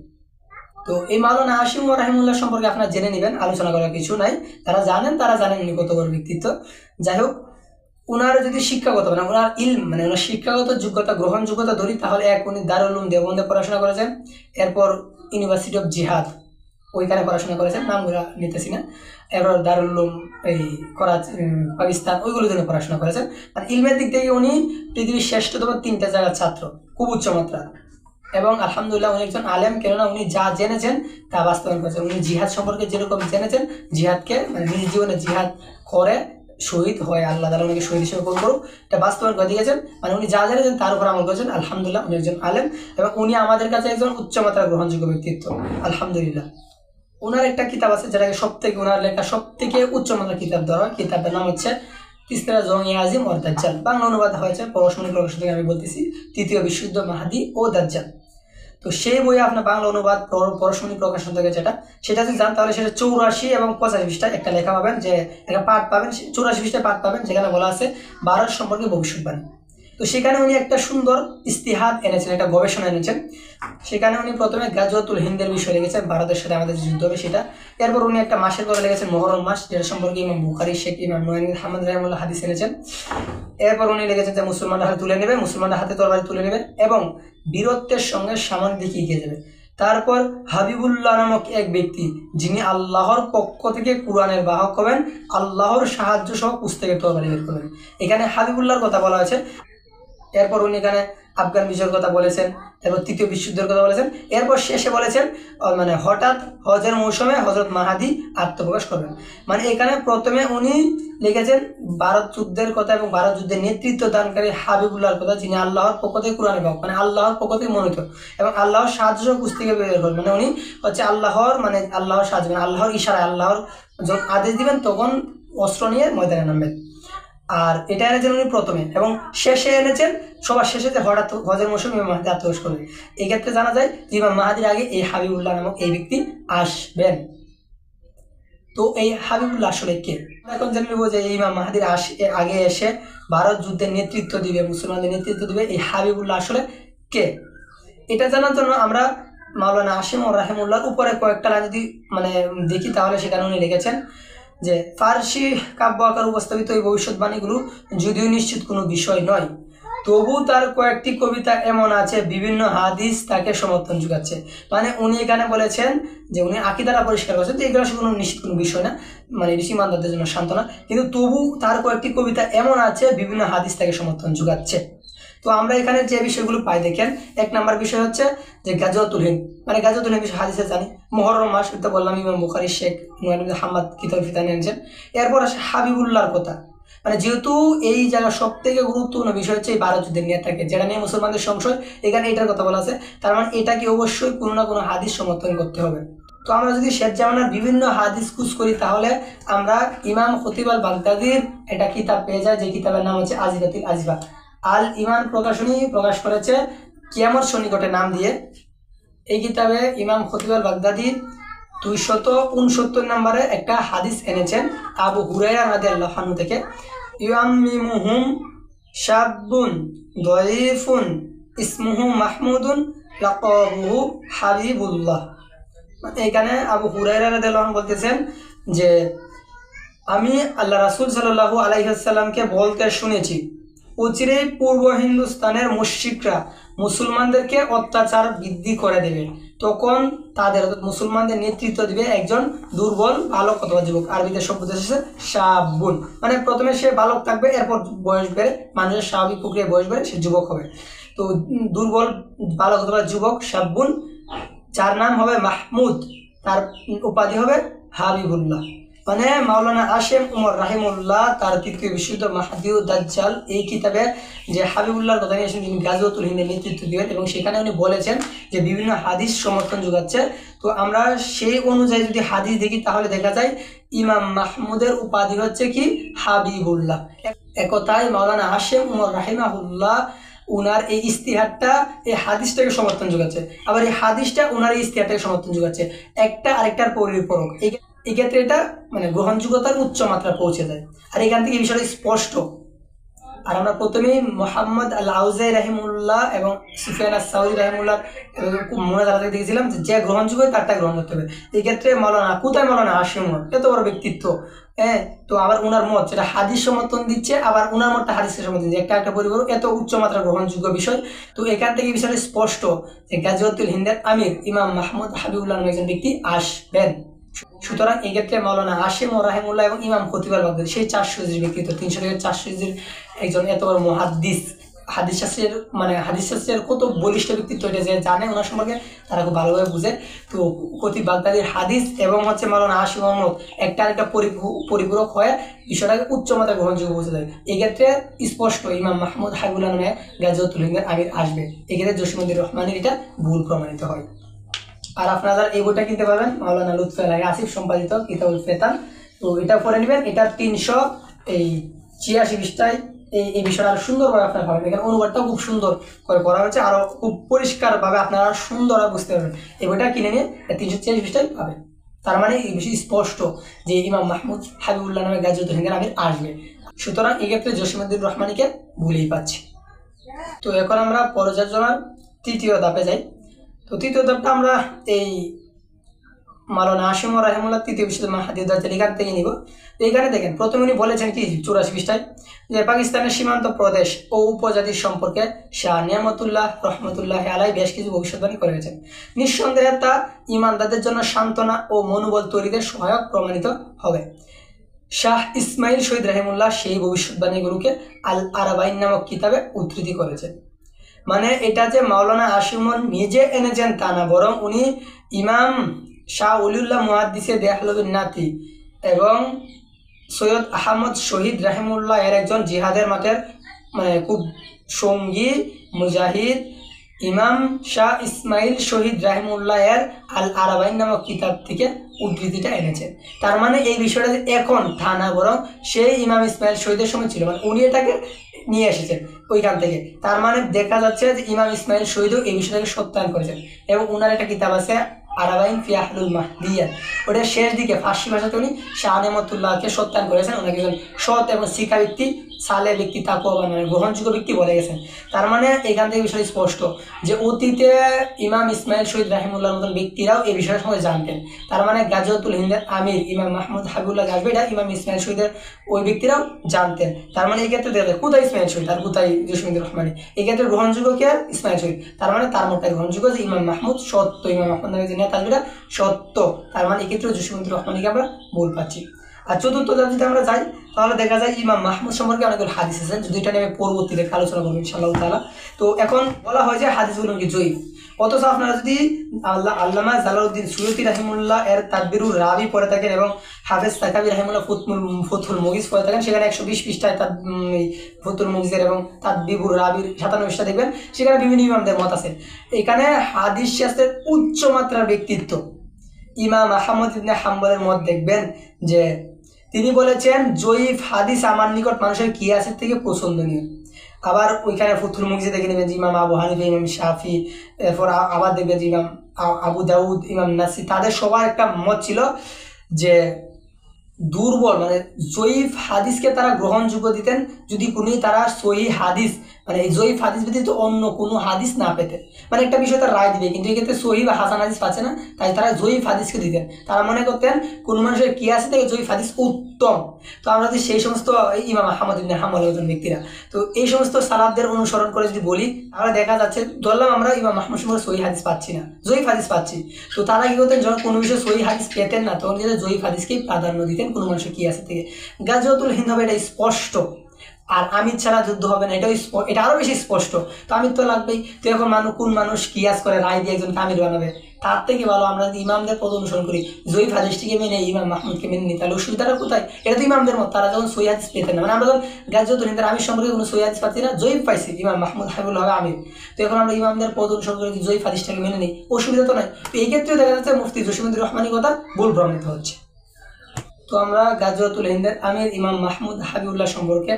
তো এই মাওলানা আসিম উমর রাহিমাহুল্লাহ সম্পর্কে আপনারা জেনে নেবেন, আলোচনা করার কিছু নাই। তারা জানেন উনি কত বড় ব্যক্তিত্ব। যাই হোক, উনার যদি শিক্ষাগত মানে ওনার ইলম মানে ওনার শিক্ষাগত যোগ্যতা, গ্রহণযোগ্যতা ধরি, তাহলে উনি দারুল উলুম দেওবন্দে পড়াশোনা করেছেন, এরপর ইউনিভার্সিটি অফ জিহাদ ওইখানে পড়াশোনা করেছেন, নামগুলো নিতেছি না, এরপর দারুল উলুম এই করাচি পাকিস্তান ওইগুলো জন্য পড়াশোনা করেছেন। আর ইলমের দিক থেকে উনি পৃথিবীর শ্রেষ্ঠতম 3টে জায়গার ছাত্র, খুব উচ্চমাত্রা। এবং আলহামদুলিল্লাহ উনি একজন আলেম, কেননা উনি যা জেনেছেন তা বাস্তবায়ন করেছেন। উনি জিহাদ সম্পর্কে যেরকম জেনেছেন, জিহাদকে মানে নিজ জীবনে জিহাদ করে শহীদ হয়, আল্লাহ তাআলা উনাকে শহীদ হিসেবে কবুল করুক, এটা বাস্তবায়ন করে দিয়েছেন। মানে উনি যা জেনেছেন তার উপর আমল করেছেন। আলহামদুলিল্লাহ উনি একজন আলেম এবং উনি আমাদের কাছে একজন উচ্চমাত্রার গ্রহণযোগ্য ব্যক্তিত্ব, আলহামদুলিল্লাহ। ওনার একটা কিতাব আছে যেটাকে সবথেকে ওনার লেখা সবথেকে উচ্চমাত্রার কিতাব ধরা হয়। কিতাবটার নাম হচ্ছে তিসরা জং-ই আজিম ওর দাজ্জাল। বাংলা অনুবাদ হয়েছে পরশমণি প্রকাশন থেকে, আমি বলতেছি তৃতীয় বিশুদ্ধ মাহাদি ও দাজ্জাল। তো সেই বইয়ে আপনার বাংলা অনুবাদ পরশমণি প্রকাশন থেকে সেটা যদি জান তাহলে সেটা 84 এবং 85 পৃষ্ঠায় একটা লেখা পাবেন, যে একটা পাঠ পাবেন, 84 পৃষ্ঠায় পাঠ পাবেন যেখানে বলা আছে ভারত সম্পর্কে ভবিষ্যৎবাণী। তো সেখানে উনি একটা সুন্দর ইস্তিহাদ এনেছেন, একটা গবেষণা এনেছেন। সেখানে উনি প্রথমে গাজওয়াতুল হিন্দের বিষয় লিখেছেন, ভারতের সাথে আমাদের যে যুদ্ধ হবে সেটা। এরপর উনি একটা মাসের কথা লিখেছেন মহরম মাস, যেটা সম্পর্কে ইমাম বুখারী, শেখ ইমাম নুয়াইন হামাদ রাহিমাহুল্লাহ হাদিস এনেছেন। এরপর উনি লিখেছেন যে মুসলমানরা হাতে তুলে নেবে, মুসলমানরা হাতে তরবারি তুলে নেবে এবং বীরত্বের সঙ্গে সামনের দিকে এগিয়ে যাবে। তারপর হাবিবুল্লাহ নামক এক ব্যক্তি, যিনি আল্লাহর পক্ষ থেকে কোরআনের বাহক হবেন, আল্লাহর সাহায্য সহ কুছ থেকে তরবারি বের করবেন। এখানে হাবিবুল্লাহর কথা বলা হয়েছে। এরপর উনি এখানে আফগান বিজয়ের কথা বলেছেন, এরপর তৃতীয় বিশ্বযুদ্ধের কথা বলেছেন। এরপর শেষে বলেছেন মানে হঠাৎ হজের মৌসুমে হজরত মাহাদি আত্মপ্রকাশ করবেন। মানে এখানে প্রথমে উনি লিখেছেন ভারত যুদ্ধের কথা এবং ভারত যুদ্ধের নেতৃত্ব দানকারী হাবিবুল্লাহর কথা, যিনি আল্লাহর পক্ষ থেকে কোরআনের বাহক, মানে আল্লাহর পক্ষ থেকে মনোনীত এবং আল্লাহর সাহায্য কুছ থেকে বের করবেন। মানে উনি হচ্ছে আল্লাহর, মানে আল্লাহর সাহায্য, মানে আল্লাহর ইশারায় আল্লাহর যখন আদেশ দিবেন তখন অস্ত্র নিয়ে ময়দানে নামবেন। আর এটা এনেছেন উনি প্রথমে, এবং শেষে এনেছেন সবার শেষে যে হঠাৎ হজের মৌসুমে ইমাম মাহাদি আত্মপ্রকাশ করবেন। এই ক্ষেত্রে জানা যায় যে ইমাম মাহাদির আগে এই হাবিবুল্লাহ নামক এই ব্যক্তি আসবেন। তো এই হাবিবুল্লাহ আসলে কে? এখন জেনে নেব যে ইমাম মাহাদির আগে এসে ভারত যুদ্ধের নেতৃত্ব দিবে, মুসলমানদের নেতৃত্ব দিবে এই হাবিবুল্লাহ আসলে কে। এটা জানার জন্য আমরা মাওলানা হাশিম রাহিমাহুল্লাহর উপরে কয়েকটা লাইন যদি মানে দেখি, তাহলে সেখানে উনি লিখেছেন যে ফার্সি কাব্য আকার উপস্থাপিত এই ভবিষ্যৎবাণীগুলো যদিও নিশ্চিত কোনো বিষয় নয়, তবু তার কয়েকটি কবিতা এমন আছে বিভিন্ন হাদিস তাকে সমর্থন যোগাচ্ছে। মানে উনি এখানে বলেছেন যে উনি আকীদাটা পরিষ্কার করেছেন যে এগুলো কোনো নিশ্চিত কোনো বিষয় না, মানে ঋষিমানদারদের জন্য সান্ত্বনা, কিন্তু তবু তার কয়েকটি কবিতা এমন আছে বিভিন্ন হাদিস তাকে সমর্থন যোগাচ্ছে। তো আমরা এখানে যে বিষয়গুলো পাই দেখেন, এক নম্বর বিষয় হচ্ছে যে গাজওয়াতুল হিন্দ, মানে গাজওয়াতুল হিন্দ বিষয় হাদিসে জানি, মহরম মাস এটা বললাম, ইমাম বুখারী, শেখ নুয়াইন হামাদ কিতাবুল ফিতান এনেছেন। এরপর আসে হাবিবুল্লাহর কথা, মানে যেহেতু এই জায়গা সব থেকে গুরুত্বপূর্ণ বিষয় হচ্ছে এই ভারত যুদ্ধের নিয়ে থাকে, যেটা নিয়ে মুসলমানদের সংশয়, এখানে এটার কথা বলা আছে, তার মানে এটাকে অবশ্যই কোনো না কোনো হাদিস সমর্থন করতে হবে। তো আমরা যদি শেষ জামানার বিভিন্ন হাদিস খুঁজ করি, তাহলে আমরা ইমাম খতিব আল বাগদাদির একটা কিতাব পেয়ে যাই, যে কিতাবের নাম হচ্ছে আজিবাতুল আজিবা। আল ইমান প্রকাশনী প্রকাশ করেছে কিয়ামত সন্নিকটে নাম দিয়ে। এই কিতাবে ইমাম খতিব আল বাগদাদি 269 নম্বরে একটা হাদিস এনেছেন আবু হুরায়রা রাদিয়াল্লাহু আনহু থেকে, ইউআম্মিমুহুম শাবুন দাইফুন ইসমুহু মাহমুদুন লাকাবুহু হাবিবুল্লাহ। মানে এখানে আবু হুরায়রা রাদিয়াল্লাহু আনহু বলতেছেন যে আমি আল্লাহ রাসূল সাল্লাল্লাহু আলাইহি ওয়াসাল্লামকে বলতে শুনেছি, অচিরেই পূর্ব হিন্দুস্তানের মুশরিকরা মুসলমানদেরকে অত্যাচার বৃদ্ধি করে দেবে, তখন তাদের মুসলমানদের নেতৃত্ব দিবে একজন দুর্বল বালক অথবা যুবক। আরবিতে শব্দ এসেছে শাবুন, মানে প্রথমে সে বালক থাকবে, এরপর বয়স বেড়ে মানুষের স্বাভাবিক প্রক্রিয়ায় বয়স বেড়ে সে যুবক হবে। তো দুর্বল বালক অথবা যুবক শাবুন, যার নাম হবে মাহমুদ, তার উপাধি হবে হাবিবুল্লাহ। মানে মাওলানা হাশিম উমর রাহিমাহুল্লাহ তার তৃতীয় বিশুদ্ধ মাহদিউ দাজ্জাল এই কিতাবে যে হাবিবুল্লাহর কথা নিয়েছেন, তিনি গাজওয়াতুল হিন্দের নেতৃত্ব দিবেন, এবং সেখানে উনি বলেছেন যে বিভিন্ন হাদিস সমর্থন যোগাচ্ছে। তো আমরা সেই অনুযায়ী যদি হাদিস দেখি, তাহলে দেখা যায় ইমাম মাহমুদের উপাধি হচ্ছে কি হাবিবুল্লাহ। একথায় মাওলানা হাশিম উমর রাহিমাহুল্লাহ উনার এই ইস্তিহারটা এই হাদিসটাকে সমর্থন যোগাচ্ছে, আবার এই হাদিসটা উনার এই ইস্তিহারটাকে সমর্থন যোগাচ্ছে, একটা আরেকটার পরিপূরক। এই ক্ষেত্রে এটা মানে গ্রহণযোগ্যতার উচ্চ মাত্রা পৌঁছে যায়। আর এখান থেকে এই বিষয়টা স্পষ্ট। আর আমরা প্রথমেই মোহাম্মদ আল আউজাই রাহিমাহুল্লাহ এবং সুফিয়ান আস-সাউরি রাহিমাহুল্লাহ মোনাজারা থেকে দেখেছিলাম যে গ্রহণযোগ্য তারটা গ্রহণ করতে হবে। এই ক্ষেত্রে মাওলানা হাশিম এত বড় ব্যক্তিত্ব, তো আবার উনার মত যেটা হাদিস সমর্থন দিচ্ছে, আবার উনার মতটা হাদিসের সমর্থন দিচ্ছে, একটা পরিবার এত উচ্চ মাত্রা গ্রহণযোগ্য বিষয়। তো এখান থেকে বিষয়টা স্পষ্ট যে গাজওয়াতুল হিন্দের আমির ইমাম মাহমুদ হাবিবুল্লাহ নামে একজন ব্যক্তি আসবেন। সুতরাং এই ক্ষেত্রে মাওলানা হাশিম রাহিমাহুল্লাহ এবং ইমাম খতিব আল বাগদাদি সেই 400 হিজরির ব্যক্তিত্ব, 300 থেকে 400 হিজরির একজন এত বড় মুহাদ্দিস, হাদিস শাস্ত্রের কত বলিষ্ঠ ব্যক্তিত্ব, এটা যে জানে ওনার সম্পর্কে তারা খুব ভালোভাবে বুঝে। তো খতিব বাগদাদির হাদিস এবং হচ্ছে মাওলানা হাশিম মাহমুদ একটা আরেকটা পরিপূরক হয়ে বিষয়টাকে উচ্চমাত্রা গ্রহণযোগ্য বোঝা যায়। এই ক্ষেত্রে স্পষ্ট ইমাম মাহমুদ হাবিবুল্লাহ নামে গাজওয়াতুল হিন্দের আমির আসবে। এক্ষেত্রে জসিমউদ্দিন রহমানের এটা ভুল প্রমাণিত হয়। আর আপনারা এই বইটা কিনতে পারবেন মাওলানা লুৎফি আলী আসিফ সম্পাদিত কিতাবুল ফিতান। তো এটা পড়ে নেবেন, এটা 386 পৃষ্ঠায় এই বিষয়টা আরো সুন্দরভাবে আপনারা পাবেন। এখানে অনুবাদটাও খুব সুন্দর করে করা হয়েছে, আরো খুব পরিষ্কারভাবে আপনারা সুন্দরভাবে বুঝতে পারবেন। এই বইটা কিনে নিয়ে 386 পৃষ্ঠায় পাবেন। তার মানে এই বিষয় স্পষ্ট যে ইমাম মাহমুদ হাবিবুল্লাহ নামে গাজওয়াতুল হিন্দের আমির আসবে। সুতরাং এই ক্ষেত্রে জসিমউদ্দিন রহমানীকে ভুলেই পাচ্ছি। তো এখন আমরা পর্যালোচনার তৃতীয় ধাপে যাই। তো তৃতীয় ধাপটা আমরা এই মাওলানা হাশিম রাহিমাহুল্লাহ তৃতীয় বিশ্ববিদ্যালয় হাদিস দার্জাল এখান থেকে নিব। তো এখানে দেখেন প্রথমে উনি বলেছেন কি 84 পৃষ্ঠায় যে পাকিস্তানের সীমান্ত প্রদেশ ও উপজাতির সম্পর্কে শাহ নিয়ামতুল্লাহ রহমতুল্লাহ আলাই বেশ কিছু ভবিষ্যৎবাণী করে গেছেন। নিঃসন্দেহে তা ঈমানদারদের জন্য সান্ত্বনা ও মনোবল তৈরিতে সহায়ক প্রমাণিত হবে। শাহ ইসমাইল শহীদ রাহিমাহুল্লাহ সেই ভবিষ্যৎবাণীগুলোকে আল আরাবাইন নামক কিতাবে উদ্ধৃতি করেছেন। মানে এটা যে মাওলানা হাশিম নিজে এনেছেন তা না, বরং উনি ইমাম শাহ ওলিউল্লাহ মুহাদ্দিসে দেহলভীর নাতি এবং সৈয়দ আহমদ শহীদ রাহিমাহুল্লাহ এর একজন জিহাদের মাঠের মানে খুব সঙ্গী মুজাহিদ ইমাম শাহ ইসমাইল শহীদ রাহিমাহুল্লাহ এর আল আরাবাইন নামক কিতাব থেকে উদ্ধৃতিটা এনেছেন। তার মানে এই বিষয়টা যে এখন তা না, বরং সেই ইমাম ইসমাইল শহীদের সময় ছিল, মানে উনি এটাকে নিয়ে এসেছেন ওইখান থেকে। তার মানে দেখা যাচ্ছে যে ইমাম ইসমাইল শহীদও এই বিষয়টাকে সত্যায়ন করেছেন এবং ওনার একটা কিতাব আছে আরাবাইন ফি আহলুল মাহদিয়া, ওটা শেষ দিকে ফার্সি ভাষাতে উনি শাহ নেমতুল্লাহকে সত্যায়ন করেছেন। ওনাকে একজন সৎ এবং শিক্ষা ব্যক্তি, সালে ব্যক্তি, তাকওয়াবান মানে গ্রহণযোগ্য ব্যক্তি বলে গেছেন। তার মানে এখান থেকে বিষয় স্পষ্ট যে অতীতে ইমাম ইসমাইল শহীদ রাহিমাহুল্লাহর মতন ব্যক্তিরাও এই বিষয়ের সময় জানতেন। তার মানে গাজওয়াতুল হিন্দের আমির ইমাম মাহমুদ হাবিবুল্লাহ গাজবি এটা ইমাম ইসমাইল শহীদের ওই ব্যক্তিরাও জানতেন। তার মানে এই ক্ষেত্রে দেখে কোথায় ইসমাইল শহীদ আর কোথায় জসিমুদ্দিন রহমানী, এই ক্ষেত্রে গ্রহণযোগ্য কে আর ইসমাইল শহীদ। তার মানে তার মতটাই গ্রহণযোগ্য যে ইমাম মাহমুদ সত্য, ইমাম মাহমুদ নামে যে নেতাজবিরা সত্য। তার মানে এই ক্ষেত্রে জসিমুদ্দিন রহমানীকে আমরা ভুল পাচ্ছি। আর চতুর্থ ধাপ যদি আমরা যাই তাহলে দেখা যায় ইমাম মাহমুদ সম্পর্কে অনেকগুলো হাদিস আছে, যদি এটা নিয়ে পরবর্তীতে আলোচনা করবো ইনশাআল্লাহ তাআলা। তো এখন বলা হয় যে হাদিসগুলো কি জয়ীফ, অথচ আপনারা যদি আল্লামা জালালউদ্দিন সুয়ুতী রাহিমাহুল্লাহ এর তাদবিরুর রাবি পড়ে থাকেন এবং হাফেজ সাকাবি রাহিমাহুল্লাহ ফুতহুল মুগিজ পড়ে থাকেন, সেখানে 120 পৃষ্ঠায় ফুতহুল মুগিজের এবং তাদবিরুর রাবির 57 পৃষ্ঠা দেখবেন, সেখানে বিভিন্ন ইমামদের মত আছে। এখানে হাদিস শাস্ত্রের উচ্চ মাত্রার ব্যক্তিত্ব ইমাম আহমদ ইবনে হাম্বলের মত দেখবেন যে তিনি বলেছেন জয়ীফ হাদিস আমার নিকট মানুষের কিয়াসের থেকে পছন্দনীয়। আবার ওইখানে ফুতুল মুগিজে দেখে নেবেন যে ইমাম আবু হানিফা, ইমাম শাফি, এরপর আবার দেখবেন যে ইমাম আবু দাউদ, ইমাম নাসি, তাদের সবার একটা মত ছিল যে দুর্বল মানে জয়ীফ হাদিসকে তারা গ্রহণযোগ্য দিতেন যদি কোনো তারা সহি হাদিস মানে এই জয়ীফ হাদিস ব্যতীত অন্য কোনো হাদিস না পেতে, মানে একটা বিষয় তারা রায় দিবে, কিন্তু এক্ষেত্রে সহি বা হাসান হাদিস পাচ্ছে না, তাই তারা জয়ীফ হাদিসকে দিতেন। তারা মনে করতেন কোনো মানুষের কিয়াস থেকে জয়ীফ হাদিস উত্তম। তো আমরা যদি সেই সমস্ত ইমাম আহমদ ইবনে হাম্বল একজন ব্যক্তিরা, তো এই সমস্ত সালাফদের অনুসরণ করে যদি বলি তাহলে দেখা যাচ্ছে ধরলাম আমরা ইমাম মাহমুদ সম্পর্কে সহি হাদিস পাচ্ছি না, জয়ীফ হাদিস পাচ্ছি। তো তারা কি করতেন, যখন কোনো বিষয়ে সহি হাদিস পেতেন না তখন কিন্তু জয়ীফ হাদিসকেই প্রাধান্য দিতেন কোনো মানুষের কিয়াসের থেকে। গাজওয়াতুল হিন্দ হবে এটা স্পষ্ট, আর আমির ছাড়া যুদ্ধ হবে না এটাও এটা আরো বেশি স্পষ্ট। তো আমির তো লাগবেই। তো এখন কোন মানুষ কিয়াস করে রায় দিয়ে একজনকে আমির বানাবে, তার থেকে ভালো আমরা যদি ইমামদের পদ অনুসরণ করি, জয়ীফ হাদিসটিকে মেনে ইমাম মাহমুদকে মেনে নিই, তাহলে অসুবিধাটা কোথায়? এটা তো ইমামদের মত, তারা যখন সহি হাদিস পেতেন না, মানে আমরা যখন গাজওয়াতুল হিন্দের আমির সম্পর্কে কোনো সহি হাদিস পাচ্ছি না, জয়ীফ পাইছি, ইমাম মাহমুদ হাবিবুল্লাহ হবে আমির। তো এখন আমরা ইমামদের পদ অনুসরণ করে জয়ীফ হাদিসটাকে মেনে নিই, অসুবিধা তো নাই। তো এই ক্ষেত্রেও দেখা যাচ্ছে মুফতি জসিমুদ্দিন রহমানীর কথা ভুল প্রমাণিত হচ্ছে। তো আমরা গাজওয়াতুল হিন্দের আমির ইমাম মাহমুদ হাবিবুল্লাহ সম্পর্কে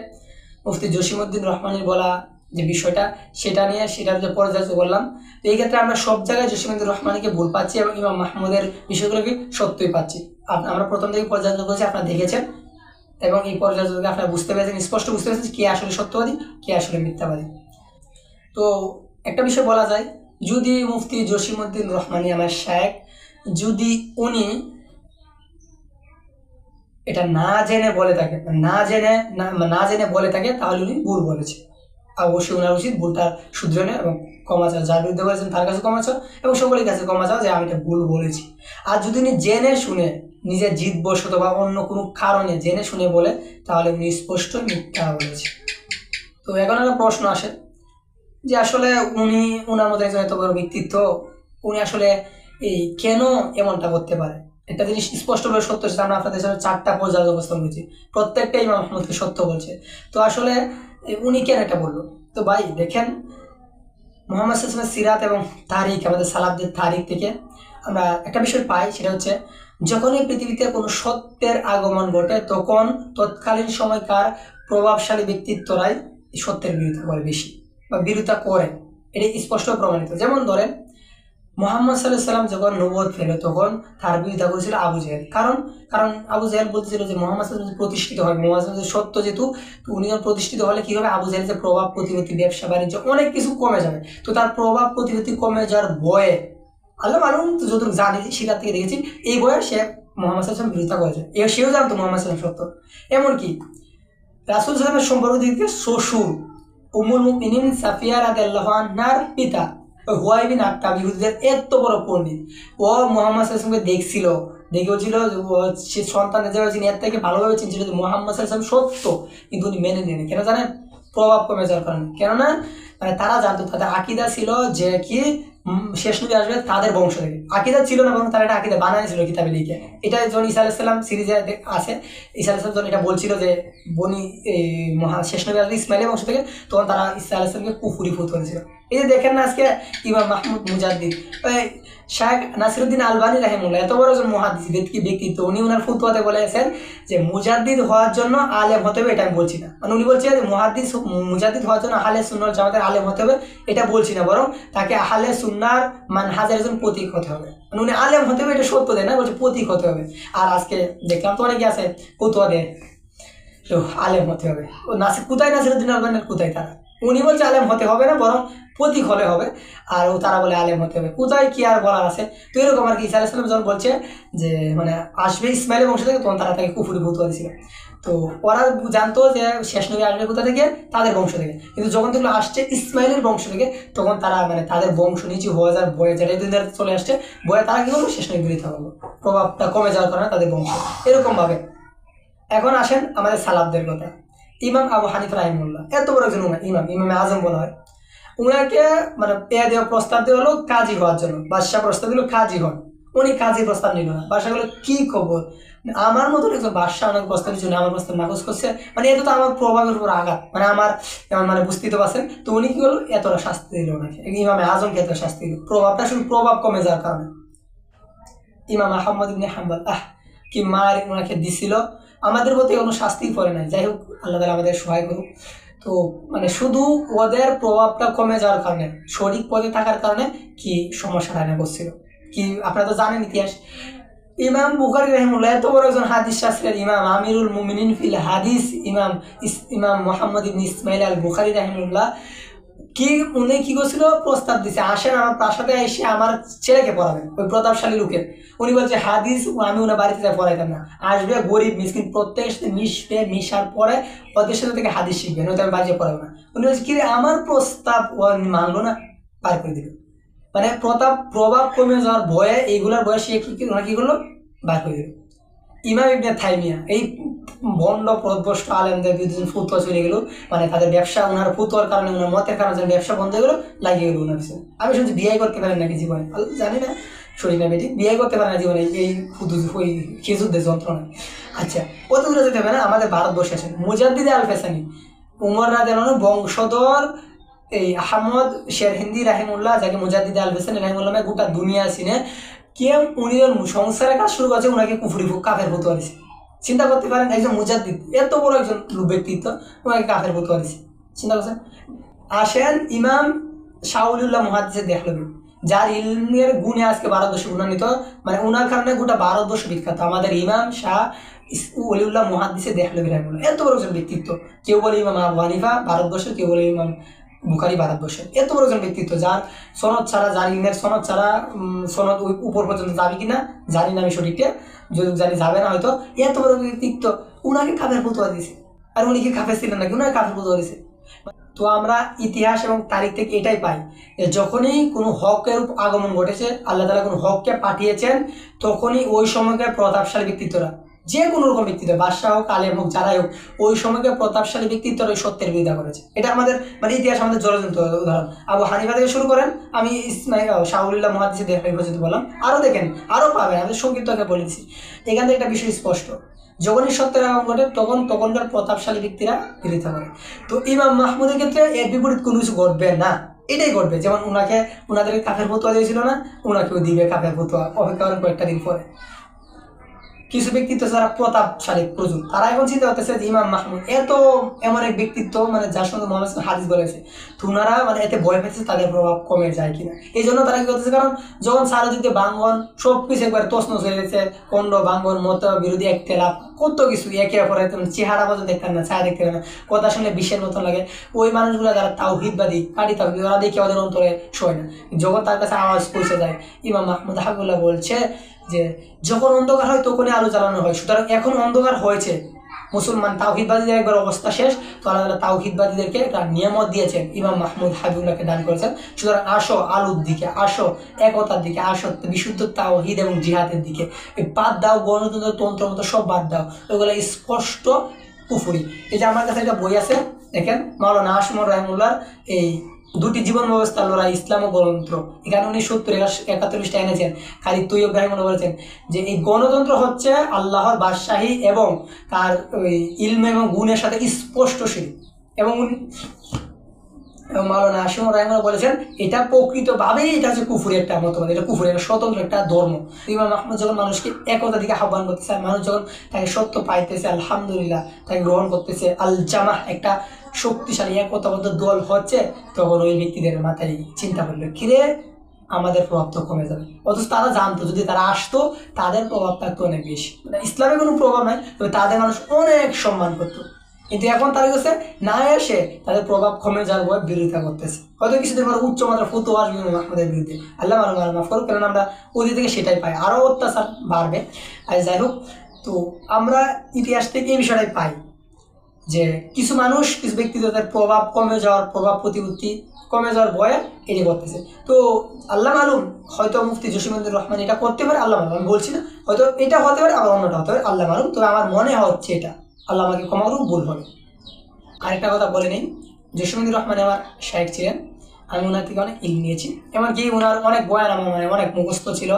মুফতি জসিমুদ্দিন রহমানীর বলা যে বিষয়টা সেটা নিয়ে সেটার যে পর্যালোচনা করলাম। তো এই ক্ষেত্রে আমরা সব জায়গায় জসিমুদ্দিন রহমানীকে ভুল পাচ্ছি এবং ইমাম মাহমুদের বিষয়গুলোকে সত্যই পাচ্ছি। আমরা প্রথম থেকে পর্যালোচনা করেছি, আপনারা দেখেছেন এবং এই পর্যালোচনাকে আপনারা বুঝতে পেরেছেন, স্পষ্ট বুঝতে পেরেছেন কে আসলে সত্যবাদী কে আসলে মিথ্যাবাদী। তো একটা বিষয় বলা যায়, যদি মুফতি জসিমুদ্দিন রহমানী আমার শায়েখ যদি উনি এটা না জেনে বলে থাকে, না জেনে বলে থাকে তাহলে উনি ভুল বলেছে। অবশ্যই ওনার উচিত ভুলটা শুধরে নেয় এবং ক্ষমা চাওয়া, যার বিরুদ্ধে বলেছেন তার কাছে ক্ষমা চাও এবং সকলের কাছে ক্ষমা চাও যে আমি এটা ভুল বলেছি। আর যদি উনি জেনে শুনে নিজের জিদবশত বা অন্য কোনো কারণে জেনে শুনে বলে তাহলে উনি স্পষ্ট মিথ্যা বলেছে। তো এখন একটা প্রশ্ন আসে যে আসলে ওনার মধ্যে একজন এত বড় ব্যক্তিত্ব, উনি আসলে এই কেন এমনটা করতে পারে? একটা জিনিস স্পষ্টভাবে সত্য হচ্ছে, আমরা আপনাদের সামনে 4টা পর্যায়ে অবস্থান করেছি, প্রত্যেকটাই ইমাম আহমদকে সত্য বলছে। তো আসলে উনি কেন এটা বললো? তো ভাই দেখেন, মুহাম্মদ সাল্লাল্লাহু আলাইহি ওয়াসাল্লামের সিরাত এবং তারিখ, আমাদের সালাফদের তারিখ থেকে আমরা একটা বিষয় পাই, সেটা হচ্ছে যখনই পৃথিবীতে কোনো সত্যের আগমন ঘটে তখন তৎকালীন সময়কার প্রভাবশালী ব্যক্তিত্বরাই সত্যের বিরোধিতা করে বেশি বা বিরোধিতা করে, এটা স্পষ্ট প্রমাণিত। যেমন ধরেন মুহাম্মদ সাল্লাল্লাহু আলাইহি সাল্লাম যখন নবুয়ত পেল তখন তার বিরোধিতা করেছিল আবু জেহেল। কারণ কারণ আবু জেহেল বলতেছিল যে মুহাম্মদ সাল্লাল্লাহু আলাইহি সাল্লাম প্রতিষ্ঠিত হয়, মুহাম্মদ সাল্লাল্লাহু আলাইহি সাল্লাম সত্য যেহেতু, তো উনি প্রতিষ্ঠিত হলে কি হবে, আবু জেহেল যে প্রভাব প্রতিপত্তি, ব্যবসা বাণিজ্য অনেক কিছু কমে যাবে। তো তার প্রভাব প্রতিপত্তি কমে যাওয়ার ভয়ে, আল্লাহ মালুম তো যতটুকু জানি সেটার থেকে দেখেছি, এই বয়ে সে মুহাম্মদ সাল্লাল্লাহু আলাইহি সাল্লাম বিরোধিতা করেছে। সেও জানতো মুহাম্মদ সাল্লাল্লাহু আলাইহি সাল্লাম সত্য। এমনকি রাসূল সাল্লাল্লাহু আলাইহি ওয়াসাল্লামের সম্পর্ক দিক থেকে শ্বশুর উম্মুল মুমিনিন সাফিয়া রাদিয়াল্লাহু আনহার পিতা হুয়াই বিন আক্তাব ইহুদীদের এত বড় পণ্ডিত, ও মুহাম্মদ সাল্লাল্লাহু আলাইহি ওয়াসাল্লামকে দেখছিল, দেখে বলছিল সে সন্তান যিনি এর থেকে ভালোভাবে চিনছিল যে মুহাম্মদ সাল্লাল্লাহু আলাইহি ওয়াসাল্লাম সত্য, কিন্তু উনি মেনে নেন। কেন জানেন? প্রভাব কমে যাওয়ার কারণে। কেননা মানে তারা জানতো, তাদের আকীদা ছিল যে কি শেষ নবী আসবে তাদের বংশ থেকে। আকীদা ছিল না, বরং তারা এটা আকীদা বানাইছিল কিতাবে লিখে। এটা যখন ঈসা আলাইহিস সালাম সিরিজে আছে, ঈসা আলাইহিস সালাম যখন এটা বলছিল যে বনি শেষ নবী আসবে ইসমাইলের বংশ থেকে, তখন তারা ঈসা আলাইহিস সালামকে কুফরি ফুত করেছিল। এই যে দেখেন না আজকে ইমাম মাহমুদ মুজাদ্দিদ, শায়েখ নাসিরউদ্দিন আলবানী রাহিমাহুল্লাহ, এত বড় একজন মুহাদ্দিস ব্যক্তিত্ব, উনি ওনার ফুতওয়াতে বলেছেন যে মুজাদ্দিদ হওয়ার জন্য আলেম হতে হবে, এটা আমি বলছি না। মানে উনি বলছেন যে মুজাদ্দিদ হওয়ার জন্য আহলে সুন্নাহ ওয়াল জামাতের আলেম হতে হবে, এটা বলছি না, বরং তাকে আহলে সুন্নাহর মানহাজের একজন প্রতীক হতে হবে। মানে উনি আলেম হতে হবে এটা সত্য দেয় না, বলছে প্রতীক হতে হবে। আর আজকে দেখলাম তো অনেকে আছে ফতোয়া দেয় তো আলেম হতে হবে, ও কোথায় নাসিরউদ্দিন আলবানীর কোথায় তারা, উনি বলছে আলেম হতে হবে না, বরং প্রতীক হলে হবে, আর ও তারা বলে আলেম হতে হবে। কোথায় কি আর বলার আছে? তো এরকম আর কি ঈসা আলাইহিস সালাম যখন বলছে যে মানে আসবে ইসমাইলের বংশ থেকে, তখন তারা তাকে কুফরি ফুতওয়া দিয়েছিল। তো ওরা জানতো যে শেষ নবী আসবে কোথা থেকে, তাদের বংশ থেকে, কিন্তু যখন দেখলো আসছে ইসমাইলের বংশ থেকে, তখন তারা মানে তাদের বংশ নিচু হয়ে যাওয়ার বয়ে, যেটা দুই চলে আসছে বয়ে, তারা কি করলো, শেষ নবী বিরোধিতা করলো, প্রভাবটা কমে যাওয়ার কারণে তাদের বংশ এরকম ভাবে। এখন আসেন আমাদের সালাফদের কথা। ইমাম আবু হানিফা রাহিমাহুল্লাহ এত বড় একজন ইমামে আজম বলা হয়, উনাকে মানে পেয়ে দেওয়া প্রস্তাব দেওয়া হলো কাজী হওয়ার জন্য। বাদশাহ প্রস্তাব দিল কাজী হন, উনি কাজী প্রস্তাব নিল না। বাদশাহ বলল কি খবর, আমার মতো একজন বাদশাহ অনেক প্রস্তাব জন্য আমার প্রস্তাব নাকচ করছে, মানে এত তো আমার প্রভাবের উপর আঘাত, মানে আমার মানে বুঝতেই তো পারছেন। তো উনি কি করলো, এতটা শাস্তি দিল ওনাকে, ইমামে আজমকে এত শাস্তি দিল, প্রভাবটা শুধু প্রভাব কমে যাওয়ার কারণে। ইমাম আহমদ ইবনে হাম্বল কি মার ওনাকে দিছিল, আমাদের প্রতি কোনো শাস্তি পড়ে নাই। যাই হোক, আল্লাহ তাআলা আমাদের সহায় করুক। তো মানে শুধু ওদের প্রভাবটা কমে যাওয়ার কারণে, সঠিক পদে থাকার কারণে কি সমস্যা রান্না করছিল কি, আপনারা তো জানেন ইতিহাস। ইমাম বুখারী রাহিমাহুল্লাহ এত বড় একজন হাদিস শাস্ত্রের ইমাম, আমিরুল মুমিনিন ফিল হাদিস, ইমাম মুহাম্মদ ইবনে ইসমাইল আল বুখারী রাহিমাহুল্লাহ, কি উনি কি করছিল, প্রস্তাব দিছে আসেন আমার প্রাসাদে এসে আমার ছেলেকে পড়াবেন, ওই প্রতাপশালী লোকের। উনি বলছে হাদিস আমি ওনার বাড়িতে যাই পড়াইতাম না, আসবে গরিব মিসকিন, প্রত্যেকের সাথে মিশবে, মিশার পরে ওদের সাথে থেকে হাদিস শিখবে, নয়তো আমি বাড়িতে পড়াবো না। উনি বলছে কি রে, আমার প্রস্তাব ও মানলো না, পার করে দিল। মানে প্রভাব কমে যাওয়ার ভয়ে, এইগুলার বয়সে ওনারা কি করলো, বার করে দিল। ইমাম ইবনে তাইমিয়া এই বন্ড পদভ্রষ্ট আলেমদের বিরুদ্ধে ফুতোয়া চলে গেল, মানে তাদের ব্যবসা, ওনার ফুতোয়ার কারণে, ওনার মতের কারণে ব্যবসা বন্ধ হয়ে গেলো, লাগিয়ে গেলো ওনার পিছনে। আমি শুনছি বিয়ে করতে পারেন নাকি জীবনে, জানি না শরীর না বেটি, বিয়ে করতে পারে না জীবনে এই ওই খেজুরদের যন্ত্রণা। আচ্ছা, কত দূরে যেতে হবে না, আমাদের ভারতবর্ষে আছেন মুজাদ্দিদ আল ফেসানি, উমর রাদিয়াল্লাহু আনহু বংশধর, এই আহমদ শেরহিন্দি রাহিমাহুল্লাহ, যাকে মুজাদ্দিদ আল ফেসানি রাহিমাহুল্লাহ গোটা দুনিয়া চিনে, কে উনি সংসারের কাজ শুরু করেছে, ওনাকে কুফরি কাফের ফতোয়া দিয়েছে। চিন্তা করতে পারেন, একজন মুজাদ্দিদ এত বড় একজন ব্যক্তিত্ব, ওনাকে কাফের ফতোয়া দিয়েছে, চিন্তা করছেন। আসেন ইমাম শাউলিউল্লাহ মুহাদ্দিসের দেহলভী, যার ইলমের গুণে আজকে ভারতবর্ষে গুণান্বিত, মানে ওনার কারণে গোটা ভারতবর্ষ বিখ্যাত। আমাদের ইমাম শাহ ওলিউল্লাহ মুহাদ্দিসের দেহলভী রাহিমাহুল্লাহ এত বড় একজন ব্যক্তিত্ব। কেউ বলে ইমাম আবু হানিফা ভারতবর্ষের, কেউ বলে ইমাম বুখারী ভারতবর্ষের। এত বড় একজন ব্যক্তিত্ব, যার সনদ ছাড়া, যার ইলমের সনদ ছাড়া, সনদ ওই উপর পর্যন্ত যাবে কিনা জানি না আমি সঠিকটা, যদি জানি যাবে না হয়তো। এত বড় ব্যক্তিত্ব, উনাকে কাফের ফতোয়া দিয়েছে। আর উনি কি কাফের ছিলেন নাকি, উনাকে কাফের ফতোয়া দিয়েছে। তো আমরা ইতিহাস এবং তারিখ থেকে এটাই পাই যে যখনই কোনো হকের আগমন ঘটেছে, আল্লাহ তাআলা কোনো হককে পাঠিয়েছেন, তখনই ওই সময়কার প্রতাপশালী ব্যক্তিত্বরা, যে কোনো রকম ব্যক্তিত্ব, বাদশাহ হোক, আলেম হোক, যারাই হোক, ওই সময়কার প্রতাপশালী ব্যক্তিত্বরা ওই সত্যের বিরোধিতা করেছে। এটা আমাদের মানে ইতিহাস, আমাদের জলজন্ত উদাহরণ। আবু হানিফা থেকে শুরু করেন, আমি শাউলিউল্লাহ মুহাদ্দিসের দেহলভী পর্যন্ত বললাম, আরও দেখেন, আরও পাবেন, আমি সংক্ষিপ্তকে বলে দিচ্ছি। এখান থেকে একটা বিষয় স্পষ্ট, যখনই সত্যের আগমন ঘটে তখনকার প্রতাপশালী ব্যক্তিরা বিরোধিতা করে। তো ইমাম মাহমুদের ক্ষেত্রে এর বিপরীত কোনো কিছু ঘটবে না, এটাই ঘটবে। যেমন ওনাদেরকে কাফের ফতোয়া দিয়েছিল না, ওনাকেও দিবে কাফের ফতোয়া, অপেক্ষা করেন কয়েকটা দিন পরে। কিছু ব্যক্তিত্ব যারা প্রতাপশালী প্রচুর, তারা এখন চিন্তা করতেছে যে ইমাম মাহমুদ এমন এক ব্যক্তিত্ব মানে যার সঙ্গে মোহাম্মদ হাদিস বলেছে, তো ওনারা মানে এতে ভয় পেয়েছে তাদের প্রভাব কমে যায় কিনা, এই জন্য তারা কি করতেছে, কারণ যখন সারাদিতে বাঙ্গন সব কিছু একবার তছনছ হয়ে গেছে, খণ্ড বাঙ্গন মত বিরোধী একটেলাপ কত কিছু একে অপরের চেহারা পর্যন্ত দেখতে না, ছায়া দেখতে না, কথা শুনে বিশ্বের মতন লাগে, ওই মানুষগুলো যারা তাওহীদবাদী কাটি তাওহীদ ওরা দেখে ওদের অন্তরে শোয় না, যখন তার কাছে আওয়াজ পৌঁছে যায় ইমাম মাহমুদ হাবিবুল্লাহ বলছে যে যখন অন্ধকার হয় তখনই আলো জ্বালানো হয়, সুতরাং এখন অন্ধকার হয়েছে, মুসলমান তাওহীদবাদীদের একবার অবস্থা শেষ, তো আল্লাহ তাআলা তাওহীদবাদীদেরকে একটা নিয়ামত দিয়েছেন, ইমাম মাহমুদ হাবিবুল্লাহকে দান করেছেন, সুতরাং আসো আলোর দিকে, আসো একতার দিকে, আসো বিশুদ্ধ তাওহীদ এবং জিহাদের দিকে, এই বাদ দাও গণতন্ত্র তন্ত্র মতো সব বাদ দাও, ওইগুলো স্পষ্ট কুফরি। এই যে আমার কাছে একটা বই আছে দেখেন, মাওলানা আশমর রাহিমুল্লাহর এই দুটি জীবন ব্যবস্থা লড়াই ইসলাম ও গণতন্ত্র, এখানে উনি 70-71টা এনেছেন। খালি তৈয়ব রাহিমুল্লাহ বলেছেন যে এই গণতন্ত্র হচ্ছে আল্লাহর বাদশাহী এবং তার ওই ইলম এবং গুণের সাথে স্পষ্ট শিরক, এবং মাওলানা আশিম রাহিমুল্লাহ বলেছেন এটা প্রকৃতভাবেই এটা হচ্ছে কুফুরি একটা মতবাদ, এটা কুফুরি, এটা স্বতন্ত্র একটা ধর্ম। ইমাম আহমদ যখন মানুষকে একতা দিকে আহ্বান করতেছে, মানুষ যখন তাকে সত্য পাইতেছে, আলহামদুলিল্লাহ তাকে গ্রহণ করতেছে, আল জামাহ একটা শক্তিশালী একতাবদ্ধ দল হচ্ছে, তখন ওই ব্যক্তিদের মাথায় চিন্তা করলো কিরে আমাদের প্রভাব তো কমে যাবে, অথচ তারা জানতো যদি তারা আসতো তাদের প্রভাব থাকতো অনেক বেশি, মানে ইসলামের কোনো প্রভাব নাই, তবে তাদের মানুষ অনেক সম্মান করতো, কিন্তু এখন তার কাছে না এসে তাদের প্রভাব কমে যাওয়ার ভয় বিরোধিতা করতেছে, হয়তো কিছুদিন পরে উচ্চ মাত্রা ফতোয়া আসবে আমাদের বিরুদ্ধে, আল্লাহ মাফ করুক, কারণ আমরা ওদের থেকে সেটাই পাই, আরও অত্যাচার বাড়বে। আর যাই হোক, তো আমরা ইতিহাস থেকে এই বিষয়টাই পাই যে কিছু মানুষ কিছু ব্যক্তিদের প্রভাব কমে যাওয়ার, প্রভাব প্রতিপত্তি কমে যাওয়ার ভয়ে এটি করতেছে। তো আল্লাহ মালুম, হয়তো মুফতি জসিমুদ্দিন রহমান এটা করতে পারে, আল্লাহ মালুম, আমি বলছি না, হয়তো এটা হতে পারে আবার অন্যটা হতে পারে, আল্লাহ মালুম, তবে আমার মনে হচ্ছে এটা, আল্লাহ আমাকে ক্ষমা করুন, ভুল হবে। আরেকটা কথা বলে নেই, জসিমুদ্দিন রহমান আমার শায়েখ ছিলেন, আমি ওনার থেকে অনেক ইলম নিয়েছি, এমনকি ওনার অনেক বয়ান আমার মানে অনেক মুখস্থ ছিল,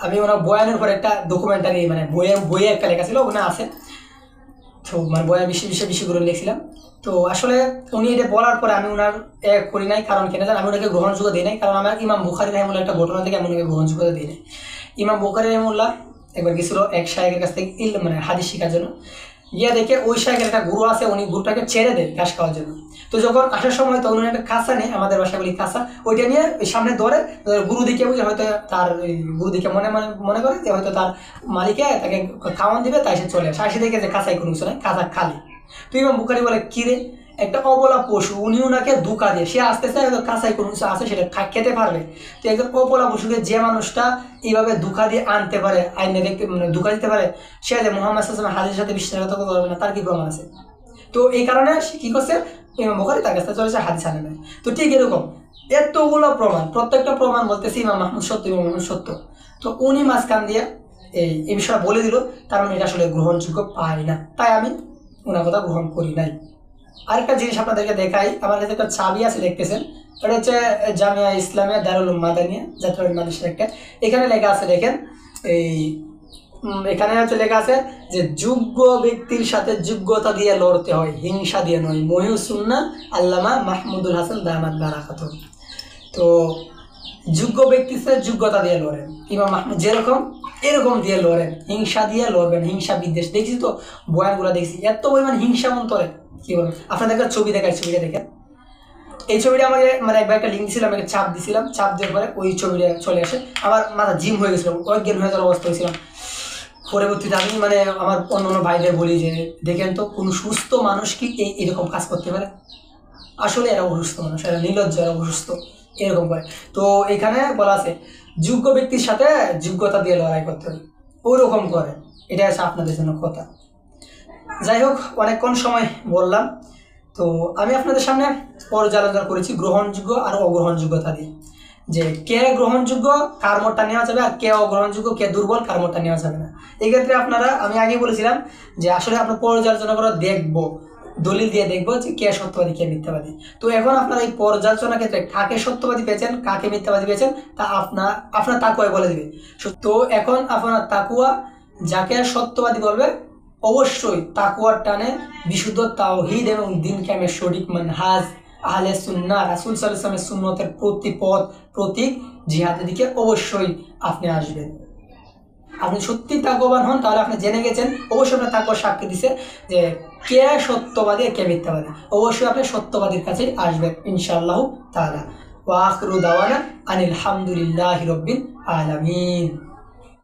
আমি ওনার বয়ানের উপর একটা ডকুমেন্টারি মানে বইয়ে একটা লেখা ছিল, ওখানে আছে, তো মানে বয়ান বিষয়গুলো লিখছিলাম। তো আসলে উনি এটা বলার পরে আমি ওনার করি নাই, কারণ কেন জানেন, আমি ওনাকে গ্রহণযোগ্য দিই নাই, কারণ আমার ইমাম বুখারী রাহিমাহুল্লাহ একটা ঘটনা থেকে আমি ওনাকে গ্রহণযোগ্যতা দিই নাই। ইমাম বুখারী রাহিমাহুল্লাহ একবার গেছিল এক শায়েখের কাছ থেকে মানে হাদিস শেখার জন্য, গিয়ে দেখে ওই শায়েখের একটা গুরু আছে, উনি গুরুটাকে ছেড়ে দেয় ঘাস খাওয়ার জন্য। তো যখন আসার সময় তখন উনি একটা কাঁচা নেই, আমাদের বাসায় বলি কাঁচা, ওইটা নিয়ে সামনে ধরে গুরু দিকে বুঝে, হয়তো তার গুরু দিকে মনে করে যে হয়তো তার মালিকে তাকে খাওয়ান দিবে, তাই সে চলে আসে দেখে যে কাঁচাই কোনো কিছু নাই, কাঁচা খালি। তো ইমাম বুখারী বলে কিরে একটা অবলা পশু, উনি ওনাকে ধোঁকা দিয়ে সে আসতেছে, হয়তো কাঁচাই কোনো কিছু আছে সেটা খেতে পারবে, তো একজন অবলা পশুকে যে মানুষটা এইভাবে ধোঁকা দিয়ে আনতে পারে, আইনে দেখতে মানে ধোঁকা দিতে পারে, সে যে মুহাম্মদ সাল্লাল্লাহু আলাইহি ওয়াসাল্লাম হাদিসের সাথে বিশ্বাসঘাতকতা করবে না, তার কি প্রমাণ আছে? তো এই কারণে সে কি করছে, ইমাম বুখারী তার কাছে চলেছে, হাদিস আনে নাই। তো ঠিক এরকম এতগুলো প্রমাণ, প্রত্যেকটা প্রমাণ বলতেছি ইমাম মাহমুদ সত্য, ইমাম মাহমুদ সত্য, তো উনি মাঝখান দিয়ে এই বিষয়টা বলে দিল, তার মানে এটা আসলে গ্রহণযোগ্য পাই না, তাই আমি ওনার কথা গ্রহণ করি নাই। আরেকটা জিনিস আপনাদেরকে দেখাই, আমার কাছে একটা চাবি আছে দেখতেছেন, এটা হচ্ছে জামিয়া ইসলামিয়া দারুল উলুম মাদানিয়া যাত্রাবাড়ি মালয়েশিয়ার একটা, এখানে লেখা আছে দেখেন, এখানে হচ্ছে লেখা আছে যে যোগ্য ব্যক্তির সাথে যোগ্যতা দিয়ে লড়তে হয়, হিংসা দিয়ে নয়, মহিউস সুন্নাহ আল্লামা মাহমুদুল হাসান দামাত বারাকাতুহু। তো যোগ্য ব্যক্তির সাথে যোগ্যতা দিয়ে লড়েন, ইমাম মাহমুদ যেরকম এরকম দিয়ে লড়েন, হিংসা দিয়ে লড়বেন, হিংসা বিদ্বেষ। দেখছি তো বয়ানগুলো দেখছি, এত পরিমাণ হিংসা অন্তরে, কি বলেন, আপনাদের একটা ছবি দেখায়, ছবিটা দেখেন, এই ছবিটা আমাকে মানে একবার একটা লিঙ্ক দিয়েছিলাম, আমাকে চাপ দিয়েছিলাম, চাপ দেওয়ার পরে ওই ছবিটা চলে আসে, আমার মাথা জিম হয়ে গেছিলো, অজ্ঞান হয়ে যাওয়ার অবস্থা হয়েছিলাম। পরবর্তীতে আমি মানে আমার অন্য ভাইদের বলি যে দেখেন তো কোনো সুস্থ মানুষ কি এরকম কাজ করতে পারে? আসলে এরা অসুস্থ মানুষ, এরা নির্লজ্জ, এরা অসুস্থ, এরকম করে। তো এখানে বলা আছে যোগ্য ব্যক্তির সাথে যোগ্যতা দিয়ে লড়াই করতে হবে, ওরকম করে, এটা আছে আপনাদের জন্য কথা। যাই হোক, অনেকক্ষণ সময় বললাম, তো আমি আপনাদের সামনে পর্যালোচনা করেছি গ্রহণযোগ্য আর অগ্রহণযোগ্যতা দিয়ে, যে কে গ্রহণযোগ্য কার মতটা নেওয়া যাবে, আর কে অগ্রহণযোগ্য কে দুর্বল কার মতটা নেওয়া যাবে না। এই ক্ষেত্রে আপনারা, আমি আগে বলেছিলাম যে আসলে আপনার পর্যালোচনা করে দেখবো, দলিল দিয়ে দেখবো যে কে সত্যবাদী কে মিথ্যাবাদী। তো এখন আপনারা এই পর্যালোচনার ক্ষেত্রে কাকে সত্যবাদী পেয়েছেন কাকে মিথ্যাবাদী পেয়েছেন তা আপনার তাকুয়ায় বলে দিবে। তো এখন আপনার তাকুয়া যাকে সত্যবাদী বলবে, অবশ্যই তাকুয়ার টানে বিশুদ্ধ তাওহীদ এবং দ্বীন কায়েমের সঠিক মানহাজ আহলে সুন্নাহ রাসূল সাল্লাল্লাহু আলাইহি ওয়াসাল্লামের সুন্নতের প্রতিপদ প্রতীক জিহাদের দিকে অবশ্যই আপনি আসবেন। আপনি সত্যি তাকওয়াবান হন তাহলে আপনি জেনে গেছেন, অবশ্যই আপনার তাকওয়ার সাক্ষী দিছে যে কে সত্যবাদী আর কে মিথ্যাবাদী। অবশ্যই আপনি সত্যবাদীর কাছেই আসবেন ইনশাআল্লাহ তাআলা। ওয়া আখিরু দাওয়ানা আনিল হামদুলিল্লাহি রাব্বিল আলামিন।